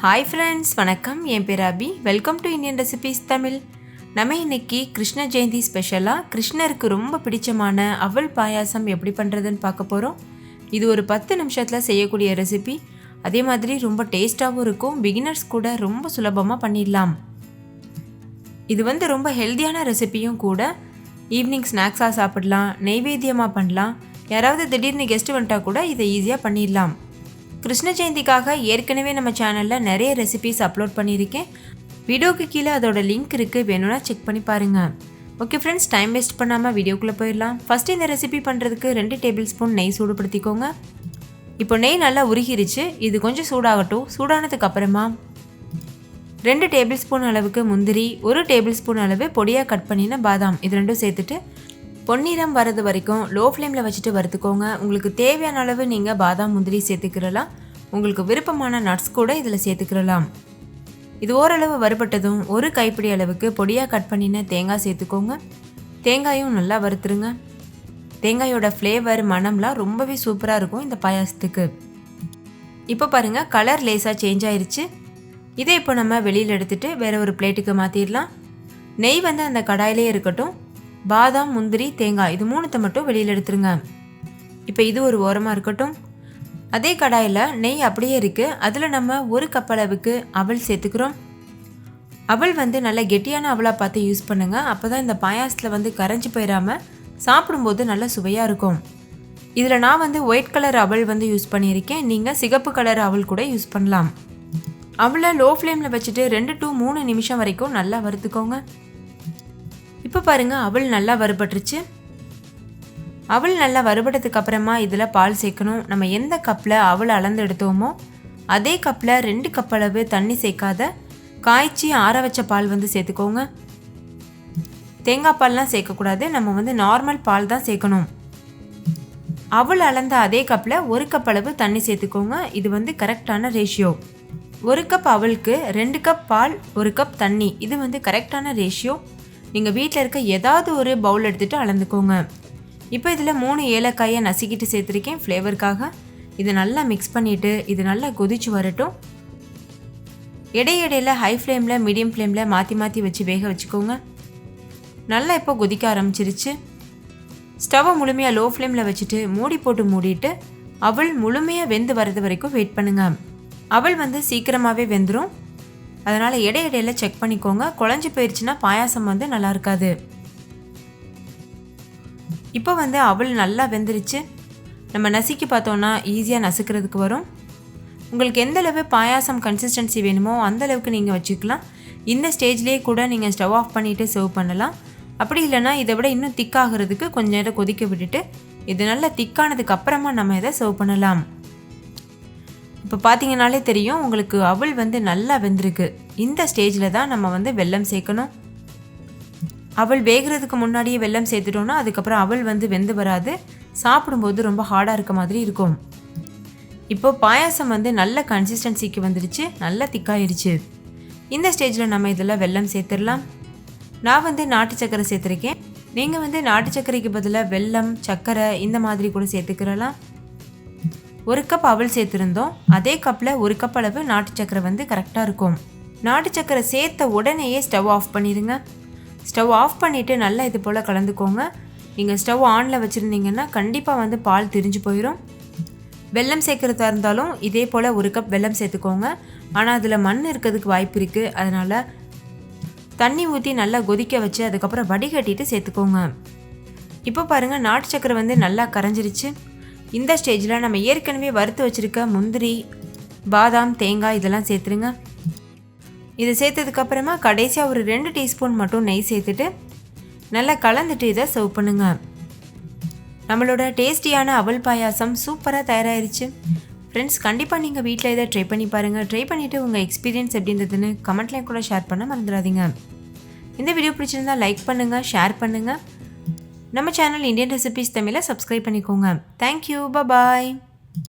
Hi friends, வணக்கம். என் பேர் Abhi. Welcome to Indian recipes Tamil. நம்ம இன்னைக்கு கிருஷ்ண ஜெயந்தி ஸ்பெஷலாக கிருஷ்ணருக்கு ரொம்ப பிடிச்சமான அவல் பாயாசம் எப்படி பண்ணுறதுன்னு பார்க்க போகிறோம். இது ஒரு 10 நிமிஷத்தில் செய்யக்கூடிய ரெசிபி. அதே மாதிரி ரொம்ப டேஸ்ட்டாகவும் இருக்கும். பிகினர்ஸ் கூட ரொம்ப சுலபமாக பண்ணிடலாம். இது ரொம்ப ஹெல்த்தியான ரெசிபியும் கூட. ஈவினிங் ஸ்நாக்ஸாக சாப்பிடலாம், நெய்வேத்தியமாக பண்ணலாம். யாராவது திடீர்னு கெஸ்ட்டு வந்துட்டால் கூட இதை ஈஸியாக பண்ணிடலாம். கிருஷ்ண ஜெயந்திக்காக ஏற்கனவே நம்ம சேனலில் நிறைய ரெசிபிஸ் அப்லோட் பண்ணியிருக்கேன். வீடியோக்கு கீழே அதோட லிங்க் இருக்குது, வேணும்னா செக் பண்ணி பாருங்கள். ஓகே ஃப்ரெண்ட்ஸ், டைம் வேஸ்ட் பண்ணாமல் வீடியோக்குள்ளே போயிடலாம். ஃபஸ்ட்டு இந்த ரெசிபி பண்ணுறதுக்கு 2 டேபிள் ஸ்பூன் நெய் சூடுபடுத்திக்கோங்க. இப்போ நெய் நல்லா உருகிருச்சு. இது கொஞ்சம் சூடாகட்டும். சூடானதுக்கு அப்புறமா 2 டேபிள் ஸ்பூன் அளவுக்கு முந்திரி, 1 டேபிள் ஸ்பூன் அளவு பொடியாக கட் பண்ணின பாதாம், இது ரெண்டும் சேர்த்துட்டு பொன்னிறம் வரது வரைக்கும் லோ ஃப்ளேமில் வச்சுட்டு வறுத்துக்கோங்க. உங்களுக்கு தேவையான அளவு நீங்கள் பாதாம் முந்திரி சேர்த்துக்கிறலாம். உங்களுக்கு விருப்பமான நட்ஸ் கூட இதில் சேர்த்துக்கிறலாம். இது ஓரளவு வறுபட்டதும் 1 கைப்பிடி அளவுக்கு பொடியாக கட் பண்ணின தேங்காய் சேர்த்துக்கோங்க. தேங்காயும் நல்லா வறுத்துருங்க. தேங்காயோட ஃப்ளேவர் மணம்லாம் ரொம்பவே சூப்பராக இருக்கும் இந்த பாயாசத்துக்கு. இப்போ பாருங்கள், கலர் லேசாக சேஞ்ச் ஆயிடுச்சு. இதை இப்போ நம்ம வெளியில் எடுத்துகிட்டு வேறு ஒரு பிளேட்டுக்கு மாற்றிடலாம். நெய் அந்த கடாயிலே இருக்கட்டும். பாதாம், முந்திரி, தேங்காய் இது 3 மட்டும் வெளியில் எடுத்துருங்க. இப்போ இது ஒரு ஓரமாக இருக்கட்டும். அதே கடாயில் நெய் அப்படியே இருக்குது. அதில் நம்ம 1 கப் அளவுக்கு அவல் சேர்த்துக்கிறோம். அவல் நல்லா கெட்டியான அவலாக பார்த்து யூஸ் பண்ணுங்கள். அப்போ தான் இந்த பாயாசத்தில் கரைஞ்சி போயிடாமல் சாப்பிடும்போது நல்லா சுவையாக இருக்கும். இதில் நான் ஒயிட் கலர் அவல் யூஸ் பண்ணியிருக்கேன். நீங்கள் சிகப்பு கலர் அவல் கூட யூஸ் பண்ணலாம். அவலை லோ ஃப்ளேமில் வச்சுட்டு 2 to 3 நிமிஷம் வரைக்கும் நல்லா வறுத்துக்கோங்க. இப்போ பாருங்கள், அவல் நல்லா வறுபட்டுருச்சு. அவல் நல்லா வறுபட்டதுக்கு அப்புறமா இதில் பால் சேர்க்கணும். நம்ம எந்த கப்பில் அவல் அளந்து எடுத்தோமோ அதே கப்பில் 2 கப் அளவு தண்ணி சேர்க்காத காய்ச்சி ஆற வச்ச பால் சேர்த்துக்கோங்க. தேங்காய் பால்லாம் சேர்க்கக்கூடாது. நம்ம நார்மல் பால் தான் சேர்க்கணும். அவல் அளந்த அதே கப்பில் 1 கப் அளவு தண்ணி சேர்த்துக்கோங்க. இது கரெக்டான ரேஷியோ. 1 கப் அவலுக்கு 2 கப் பால், 1 கப் தண்ணி, இது கரெக்டான ரேஷியோ. நீங்கள் வீட்டில் இருக்க ஏதாவது ஒரு பவுல் எடுத்துகிட்டு அளந்துக்கோங்க. இப்போ இதில் 3 ஏலக்காயை நசுக்கிட்டு சேர்த்துருக்கேன் ஃப்ளேவருக்காக. இது நல்லா மிக்ஸ் பண்ணிவிட்டு இது நல்லா கொதிச்சு வரட்டும். இடையிடையில் ஹை ஃப்ளேமில் மீடியம் ஃப்ளேமில் மாற்றி மாற்றி வச்சு வேக வச்சுக்கோங்க. நல்லா இப்போ கொதிக்க ஆரம்பிச்சிருச்சு. ஸ்டவ்வை முழுமையாக லோ ஃப்ளேமில் வச்சுட்டு மூடி போட்டு மூடிட்டு அவல் முழுமையாக வெந்து வர்றது வரைக்கும் வெயிட் பண்ணுங்கள். அவல் சீக்கிரமாகவே வெந்துடும். அதனால் இடையிடையில் செக் பண்ணிக்கோங்க. குழஞ்சி போயிடுச்சுன்னா பாயாசம் நல்லா இருக்காது. இப்போ அவல் நல்லா வெந்துருச்சு. நம்ம நசுக்கி பார்த்தோன்னா ஈஸியாக நசுக்கிறதுக்கு வரும். உங்களுக்கு எந்த அளவு பாயாசம் கன்சிஸ்டன்சி வேணுமோ அந்தளவுக்கு நீங்கள் வச்சுக்கலாம். இந்த ஸ்டேஜ்லேயே கூட நீங்கள் ஸ்டவ் ஆஃப் பண்ணிவிட்டு சர்வ் பண்ணலாம். அப்படி இல்லைனா இதை விட இன்னும் திக்காகிறதுக்கு கொஞ்சம் நேரம் கொதிக்க விட்டுட்டு இது நல்லா திக்கானதுக்கு அப்புறமா நம்ம இதை சர்வ் பண்ணலாம். இப்போ பார்த்தீங்கனாலே தெரியும் உங்களுக்கு அவல் நல்லா வெந்திருக்கு. இந்த ஸ்டேஜில் தான் நம்ம வெல்லம் சேர்க்கணும். அவல் வேகிறதுக்கு முன்னாடியே வெல்லம் சேர்த்துட்டோன்னா அதுக்கப்புறம் அவல் வெந்து வராது. சாப்பிடும்போது ரொம்ப ஹார்டாக இருக்க மாதிரி இருக்கும். இப்போ பாயாசம் நல்ல கன்சிஸ்டன்சிக்கு வந்துடுச்சு, நல்லா திக்காயிருச்சு. இந்த ஸ்டேஜில் நம்ம இதில் வெல்லம் சேர்த்துடலாம். நான் நாட்டு சர்க்கரை சேர்த்துருக்கேன். நீங்கள் நாட்டு சர்க்கரைக்கு பதிலாக வெல்லம், சர்க்கரை இந்த மாதிரி கூட சேர்த்துக்கிறலாம். 1 கப் அவல் சேர்த்துருந்தோம். அதே கப்பில் 1 கப் அளவு நாட்டு சர்க்கரை கரெக்டாக இருக்கும். நாட்டு சர்க்கரை சேர்த்த உடனேயே ஸ்டவ் ஆஃப் பண்ணிடுங்க. ஸ்டவ் ஆஃப் பண்ணிவிட்டு நல்லா இது போல் கலந்துக்கோங்க. நீங்கள் ஸ்டவ் ஆனில் வச்சுருந்தீங்கன்னா கண்டிப்பாக பால் திரிஞ்சு போயிடும். வெல்லம் சேர்க்குறதா இருந்தாலும் இதே போல் 1 கப் வெல்லம் சேர்த்துக்கோங்க. ஆனால் அதில் மண் இருக்கிறதுக்கு வாய்ப்பு இருக்குது. அதனால் தண்ணி ஊற்றி நல்லா கொதிக்க வச்சு அதுக்கப்புறம் வடிகட்டிட்டு சேர்த்துக்கோங்க. இப்போ பாருங்கள், நாட்டு சர்க்கரை நல்லா கரைஞ்சிருச்சு. இந்த ஸ்டேஜில் நம்ம ஏற்கனவே வறுத்து வச்சுருக்க முந்திரி, பாதாம், தேங்காய் இதெல்லாம் சேர்த்துருங்க. இதை சேர்த்ததுக்கப்புறமா கடைசியாக ஒரு 2 டீஸ்பூன் மட்டும் நெய் சேர்த்துட்டு நல்லா கலந்துட்டு இதை சர்வ் பண்ணுங்க. நம்மளோட டேஸ்டியான அவல் பாயாசம் சூப்பராக தயாராகிருச்சு. ஃப்ரெண்ட்ஸ், கண்டிப்பாக நீங்கள் வீட்டில் இதை ட்ரை பண்ணி பாருங்கள். ட்ரை பண்ணிவிட்டு உங்கள் எக்ஸ்பீரியன்ஸ் எப்படி இருந்ததுன்னு கமெண்ட்லேயும் கூட ஷேர் பண்ண மறந்துடாதீங்க. இந்த வீடியோ பிடிச்சிருந்தா லைக் பண்ணுங்கள், ஷேர் பண்ணுங்கள். நம்ம சேனல் இந்தியன் ரெசிபீஸ் தமிழை சப்ஸ்கிரைப் பண்ணிக்கோங்க. தேங்க்யூ, பாய்.